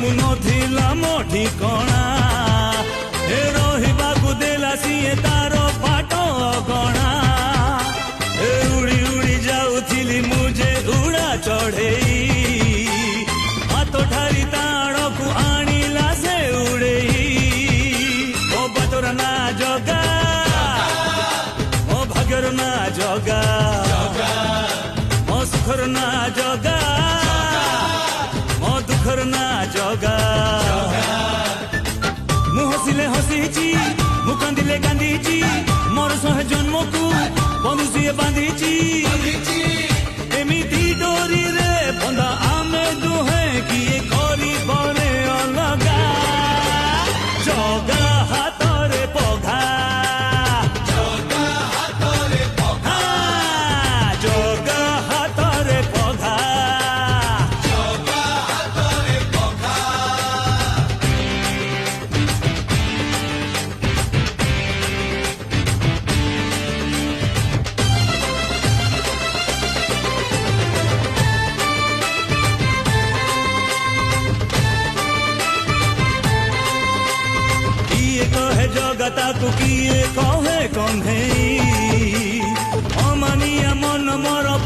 ମୁଁ ନଥିଲା ମୋ ଠିକଣା ଏ ରହିବାକୁ ଦେଲା ସିଏ ତାର ପାଟ ଅଗଣା ଏ ଉଡ଼ି ଉଡ଼ି ଯାଉଥିଲି ମୁଁ ଯେ ଉଡ଼ା ଚଢ଼େଇ ହାତ ଠାରି ତାଣକୁ ଆଣିଲା ସେ ଉଡ଼େଇ ମୋ ବାଟର ନା ଜଗା ମୋ ଭାଗ୍ୟର ନା ଜଗା ମୋ ସୁଖର ନା ଜଗା ମୋ ଦୁଃଖର ନା ଜଗା ମୁଁ ହସିଲେ ହସିଛି ମୁଁ କାନ୍ଦିଲେ କାନ୍ଦିଛି ମୋର ଶହେ ଜନ୍ମକୁ ବନ୍ଧୁ ସିଏ ବାନ୍ଧିଛି ଏମିତି ଡୋରିରେ ବନ୍ଧା ଆମେ ଦୁହେଁ କିଏ କରିବରେ ଅଲଗା ଜଗା ହାତରେ ପଘା ଜଗା ହାତରେ ପଘା ଜଗା ହାତରେ ପଘା किए कहे जगता को किए कहे कन्हे